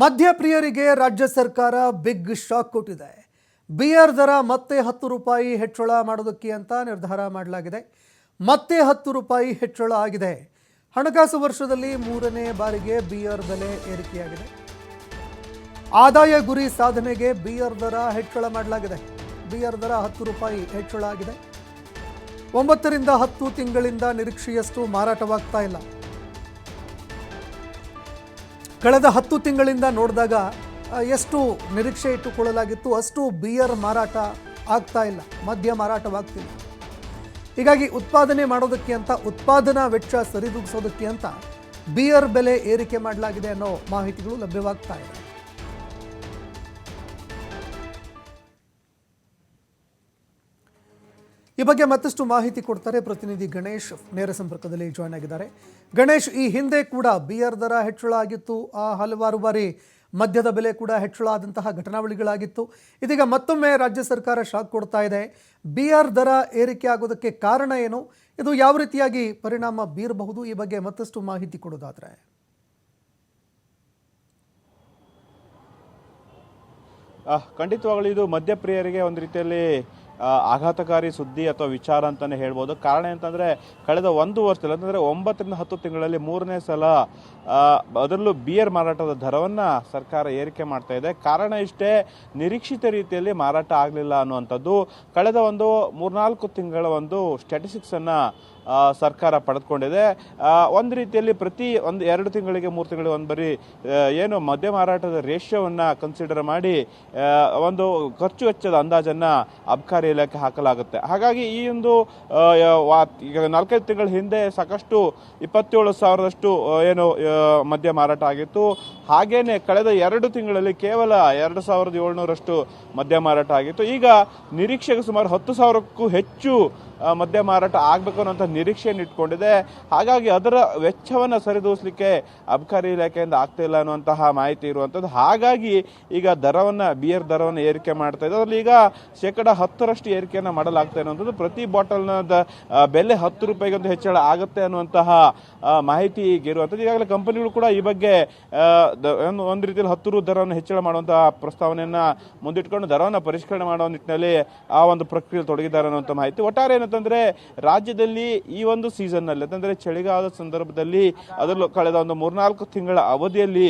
ಮದ್ಯಪ್ರಿಯರಿಗೆ ರಾಜ್ಯ ಸರ್ಕಾರ big shock ಕೊಟ್ಟಿದೆ. ಬಿಯರ್ ದರ ಮತ್ತೆ 10 ರೂಪಾಯಿ ಹೆಚ್ಚಳ ಮಾಡೋದಕ್ಕೆ ಅಂತ ನಿರ್ಧಾರ ಮಾಡಲಾಗಿದೆ. ಮತ್ತೆ 10 ರೂಪಾಯಿ ಹೆಚ್ಚಳ ಆಗಿದೆ. ಹಣಕಾಸು ವರ್ಷದಲ್ಲಿ 3ನೇ ಬಾರಿಗೆ ಬಿಯರ್ ಬೆಲೆ ಏರಿಕೆಯಾಗಿದೆ. ಆದಾಯ ಗುರಿ ಸಾಧನೆಗೆ ಬಿಯರ್ ದರ ಹೆಚ್ಚಳ ಮಾಡಲಾಗಿದೆ. ಬಿಯರ್ ದರ 10 ರೂಪಾಯಿ ಹೆಚ್ಚಳ ಆಗಿದೆ. 9 ರಿಂದ 10 ತಿಂಗಳಿಂದ ನಿರೀಕ್ಷೆಯಷ್ಟು ಮಾರಾಟವಾಗ್ತಾ ಇಲ್ಲ. ಕಳೆದ 10 ತಿಂಗಳಿಂದ ನೋಡಿದಾಗ ಎಷ್ಟು ನಿರೀಕ್ಷೆ ಇಟ್ಟುಕೊಳ್ಳಲಾಗಿತ್ತು ಅಷ್ಟು ಬಿಯರ್ ಮಾರಾಟ ಆಗ್ತಾ ಇಲ್ಲ, ಮದ್ಯ ಮಾರಾಟವಾಗ್ತಿಲ್ಲ. ಹೀಗಾಗಿ ಉತ್ಪಾದನೆ ಮಾಡೋದಕ್ಕೆ ಅಂತ, ಉತ್ಪಾದನಾ ವೆಚ್ಚ ಸರಿದೂಗಿಸೋದಕ್ಕೆ ಅಂತ ಬಿಯರ್ ಬೆಲೆ ಏರಿಕೆ ಮಾಡಲಾಗಿದೆ ಅನ್ನೋ ಮಾಹಿತಿಗಳು ಲಭ್ಯವಾಗ್ತಾ ಇದೆ. ಈ ಬಗ್ಗೆ ಮತ್ತಷ್ಟು ಮಾಹಿತಿ ಕೊಡ್ತಾರೆ ಪ್ರತಿನಿಧಿ ಗಣೇಶ್, ನೇರ ಸಂಪರ್ಕದಲ್ಲಿ ಜಾಯ್ನ್ ಆಗಿದ್ದಾರೆ. ಗಣೇಶ್, ಈ ಹಿಂದೆ ಕೂಡ ಬಿಯರ್ ದರ ಹೆಚ್ಚಳ ಆಗಿತ್ತು, ಹಲವಾರು ಬಾರಿ ಮದ್ಯದ ಬೆಲೆ ಕೂಡ ಹೆಚ್ಚಳ ಆದಂತಹ ಘಟನಾವಳಿಗಳಾಗಿತ್ತು. ಇದೀಗ ಮತ್ತೊಮ್ಮೆ ರಾಜ್ಯ ಸರ್ಕಾರ ಶಾಕ್ ಕೊಡ್ತಾ ಇದೆ. ಬಿಯರ್ ದರ ಏರಿಕೆ ಆಗೋದಕ್ಕೆ ಕಾರಣ ಏನು, ಇದು ಯಾವ ರೀತಿಯಾಗಿ ಪರಿಣಾಮ ಬೀರಬಹುದು, ಈ ಬಗ್ಗೆ ಮತ್ತಷ್ಟು ಮಾಹಿತಿ ಕೊಡೋದಾದ್ರೆ? ಖಂಡಿತವಾಗಲೂ ಇದು ಮದ್ಯಪ್ರಿಯರಿಗೆ ಒಂದು ರೀತಿಯಲ್ಲಿ ಆಘಾತಕಾರಿ ಸುದ್ದಿ ಅಥವಾ ವಿಚಾರ ಅಂತಲೇ ಹೇಳ್ಬೋದು. ಕಾರಣ ಅಂತಂದರೆ ಕಳೆದ 1 ವರ್ಷದಲ್ಲಿ ಅಂತಂದರೆ 9 ರಿಂದ 10 ತಿಂಗಳಲ್ಲಿ 3ನೇ ಸಲ ಅದರಲ್ಲೂ ಬಿಯರ್ ಮಾರಾಟದ ದರವನ್ನು ಸರ್ಕಾರ ಏರಿಕೆ ಮಾಡ್ತಾ ಇದೆ. ಕಾರಣ ಇಷ್ಟೇ, ನಿರೀಕ್ಷಿತ ರೀತಿಯಲ್ಲಿ ಮಾರಾಟ ಆಗಲಿಲ್ಲ ಅನ್ನುವಂಥದ್ದು. ಕಳೆದ 3-4 ತಿಂಗಳ ಸ್ಟ್ಯಾಟಿಸ್ಟಿಕ್ಸನ್ನು ಸರ್ಕಾರ ಪಡೆದುಕೊಂಡಿದೆ. ಒಂದು ರೀತಿಯಲ್ಲಿ ಪ್ರತಿ 2 ತಿಂಗಳಿಗೆ 3 ತಿಂಗಳಿಗೆ ಒಂದು ಬರೀ ಏನು ಮದ್ಯ ಮಾರಾಟದ ರೇಷ್ಯೋವನ್ನು ಕನ್ಸಿಡರ್ ಮಾಡಿ ಒಂದು ಖರ್ಚು ವೆಚ್ಚದ ಅಂದಾಜನ್ನು ಅಬಕಾರಿ ಇಲಾಖೆ ಹಾಕಲಾಗುತ್ತೆ. ಹಾಗಾಗಿ ಈ ಈಗ 4-5 ತಿಂಗಳ ಹಿಂದೆ ಸಾಕಷ್ಟು 27,000ದಷ್ಟು ಏನು ಮದ್ಯ ಮಾರಾಟ ಆಗಿತ್ತು. ಹಾಗೇನೆ ಕಳೆದ 2 ತಿಂಗಳಲ್ಲಿ ಕೇವಲ 2,700ರಷ್ಟು ಮದ್ಯ ಮಾರಾಟ ಆಗಿತ್ತು. ಈಗ ನಿರೀಕ್ಷೆಗೆ ಸುಮಾರು 10,000ಕ್ಕೂ ಹೆಚ್ಚು ಮದ್ಯ ಮಾರಾಟ ಆಗಬೇಕು ಅನ್ನೋಂಥ ನಿರೀಕ್ಷೆಯನ್ನು ಇಟ್ಕೊಂಡಿದೆ. ಹಾಗಾಗಿ ಅದರ ವೆಚ್ಚವನ್ನು ಸರಿದೂಗಿಸಲಿಕ್ಕೆ ಅಬಕಾರಿ ಇಲಾಖೆಯಿಂದ ಆಗ್ತಾ ಇಲ್ಲ ಅನ್ನುವಂತಹ ಮಾಹಿತಿ ಇರುವಂಥದ್ದು. ಹಾಗಾಗಿ ಈಗ ಬಿಯರ್ ದರವನ್ನು ಏರಿಕೆ ಮಾಡ್ತಾ ಇದೆ. ಅದರಲ್ಲಿ ಈಗ 10% ಏರಿಕೆಯನ್ನು ಮಾಡಲಾಗ್ತಾ ಅನ್ನುವಂಥದ್ದು. ಪ್ರತಿ ಬಾಟಲ್ನ ಬೆಲೆ 10 ರೂಪಾಯಿಗೊಂದು ಹೆಚ್ಚಳ ಆಗುತ್ತೆ ಅನ್ನುವಂತಹ ಮಾಹಿತಿ ಈಗ ಇರುವಂಥದ್ದು. ಈಗಾಗಲೇ ಕಂಪನಿಗಳು ಕೂಡ ಈ ಬಗ್ಗೆ ಒಂದು ರೀತಿಯಲ್ಲಿ 10 ರೂ ದರವನ್ನು ಹೆಚ್ಚಳ ಮಾಡುವಂತಹ ಪ್ರಸ್ತಾವನೆಯನ್ನು ಮುಂದಿಟ್ಕೊಂಡು ದರವನ್ನು ಪರಿಷ್ಕರಣೆ ಮಾಡುವ ನಿಟ್ಟಿನಲ್ಲಿ ಆ ಒಂದು ಪ್ರಕ್ರಿಯೆ ತೊಡಗಿದ್ದಾರೆ ಅನ್ನುವಂಥ ಮಾಹಿತಿ. ಒಟ್ಟಾರೆ ಏನಂತಂದ್ರೆ ರಾಜ್ಯದಲ್ಲಿ ಈ ಒಂದು ಸೀಸನ್ನಲ್ಲಿ ಅಂತಂದ್ರೆ ಚಳಿಗಾಲದ ಸಂದರ್ಭದಲ್ಲಿ ಅದರಲ್ಲೂ ಕಳೆದ 3-4 ತಿಂಗಳ ಅವಧಿಯಲ್ಲಿ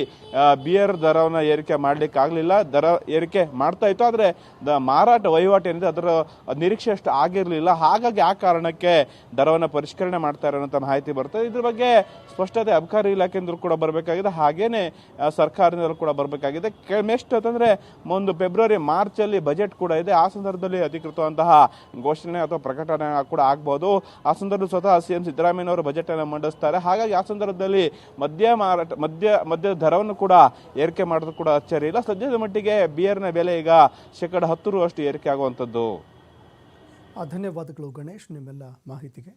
ಬಿಯರ್ ದರವನ್ನು ಏರಿಕೆ ಮಾಡ್ಲಿಕ್ಕೆ ಆಗಲಿಲ್ಲ. ದರ ಏರಿಕೆ ಮಾಡ್ತಾ ಇತ್ತು, ಆದರೆ ಮಾರಾಟ ವಹಿವಾಟು ಏನಿದೆ ಅದರ ನಿರೀಕ್ಷೆ ಅಷ್ಟು ಆಗಿರಲಿಲ್ಲ. ಹಾಗಾಗಿ ಆ ಕಾರಣಕ್ಕೆ ದರವನ್ನು ಪರಿಷ್ಕರಣೆ ಮಾಡ್ತಾ ಇರೋಂಥ ಮಾಹಿತಿ ಬರ್ತದೆ. ಇದ್ರ ಬಗ್ಗೆ ಸ್ಪಷ್ಟತೆ ಅಬಕಾರಿ ಇಲಾಖೆಯಿಂದ ಕೂಡ ಬರಬೇಕಾಗಿದೆ, ಹಾಗೇನೆ ಸರ್ಕಾರದಿಂದಲೂ ಕೂಡ ಬರಬೇಕಾಗಿದೆ. ನೆಕ್ಸ್ಟ್ ಅಂತಂದ್ರೆ ಫೆಬ್ರವರಿ ಮಾರ್ಚ್ ಅಲ್ಲಿ ಬಜೆಟ್ ಕೂಡ ಇದೆ. ಆ ಸಂದರ್ಭದಲ್ಲಿ ಅಧಿಕೃತವಂತಹ ಘೋಷಣೆ ಅಥವಾ ಪ್ರಕಟಣೆ ಕೂಡ ಆಗ್ಬಹುದು. ಆ ಸಂದರ್ಭದಲ್ಲಿ ಸ್ವತಃ ಸಿಎಂ ಸಿದ್ದರಾಮಯ್ಯನವರು ಬಜೆಟ್ ಅನ್ನು ಮಂಡಿಸ್ತಾರೆ. ಹಾಗಾಗಿ ಆ ಸಂದರ್ಭದಲ್ಲಿ ಮದ್ಯದ ದರವನ್ನು ಕೂಡ ಏರಿಕೆ ಮಾಡೋದು ಕೂಡ ಅಚ್ಚರಿ ಇಲ್ಲ. ಸದ್ಯದ ಮಟ್ಟಿಗೆ ಬಿಯರ್ನ ಬೆಲೆ ಈಗ 10% ಅಷ್ಟು ಏರಿಕೆ ಆಗುವಂಥದ್ದು. ಧನ್ಯವಾದಗಳು ಗಣೇಶ್, ನಿಮ್ಮೆಲ್ಲ ಮಾಹಿತಿಗೆ.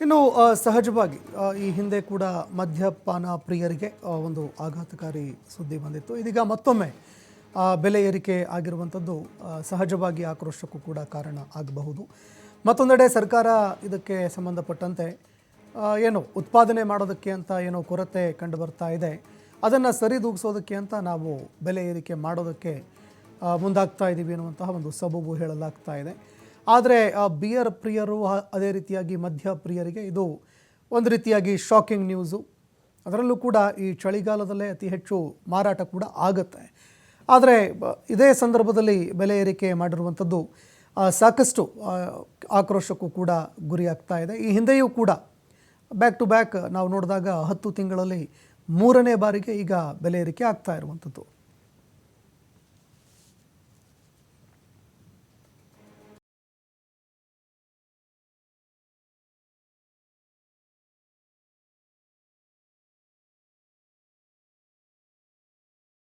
ಇನ್ನು ಸಹಜವಾಗಿ ಈ ಹಿಂದೆ ಕೂಡ ಮದ್ಯಪಾನ ಪ್ರಿಯರಿಗೆ ಒಂದು ಆಘಾತಕಾರಿ ಸುದ್ದಿ ಬಂದಿತ್ತು. ಇದೀಗ ಮತ್ತೊಮ್ಮೆ ಬೆಲೆ ಏರಿಕೆ ಆಗಿರುವಂಥದ್ದು ಸಹಜವಾಗಿ ಆಕ್ರೋಶಕ್ಕೂ ಕೂಡ ಕಾರಣ ಆಗಬಹುದು. ಮತ್ತೊಂದೆಡೆ ಸರ್ಕಾರ ಇದಕ್ಕೆ ಸಂಬಂಧಪಟ್ಟಂತೆ ಉತ್ಪಾದನೆ ಮಾಡೋದಕ್ಕೆ ಅಂತ ಕೊರತೆ ಕಂಡು ಬರ್ತಾ ಇದೆ, ಅದನ್ನು ಸರಿದೂಗಿಸೋದಕ್ಕೆ ಅಂತ ನಾವು ಬೆಲೆ ಏರಿಕೆ ಮಾಡೋದಕ್ಕೆ ಮುಂದಾಗ್ತಾ ಇದ್ದೀವಿ ಅನ್ನುವಂತಹ ಒಂದು ಸಬೂಬು ಹೇಳಲಾಗ್ತಾ ಇದೆ. ಆದರೆ ಬಿಯರ್ ಪ್ರಿಯರು, ಅದೇ ರೀತಿಯಾಗಿ ಮದ್ಯ ಪ್ರಿಯರಿಗೆ ಇದು ಒಂದು ರೀತಿಯಾಗಿ ಶಾಕಿಂಗ್ ನ್ಯೂಸು. ಅದರಲ್ಲೂ ಕೂಡ ಈ ಚಳಿಗಾಲದಲ್ಲೇ ಅತಿ ಹೆಚ್ಚು ಮಾರಾಟ ಕೂಡ ಆಗುತ್ತೆ. ಆದರೆ ಇದೇ ಸಂದರ್ಭದಲ್ಲಿ ಬೆಲೆ ಏರಿಕೆ ಮಾಡಿರುವಂಥದ್ದು ಸಾಕಷ್ಟು ಆಕ್ರೋಶಕ್ಕೂ ಕೂಡ ಗುರಿಯಾಗ್ತಾ ಇದೆ. ಈ ಹಿಂದೆಯೂ ಕೂಡ ಬ್ಯಾಕ್ ಟು ಬ್ಯಾಕ್ ನಾವು ನೋಡಿದಾಗ 10 ತಿಂಗಳಲ್ಲಿ 3ನೇ ಬಾರಿಗೆ ಈಗ ಬೆಲೆ ಏರಿಕೆ ಆಗ್ತಾ ಇರುವಂಥದ್ದು.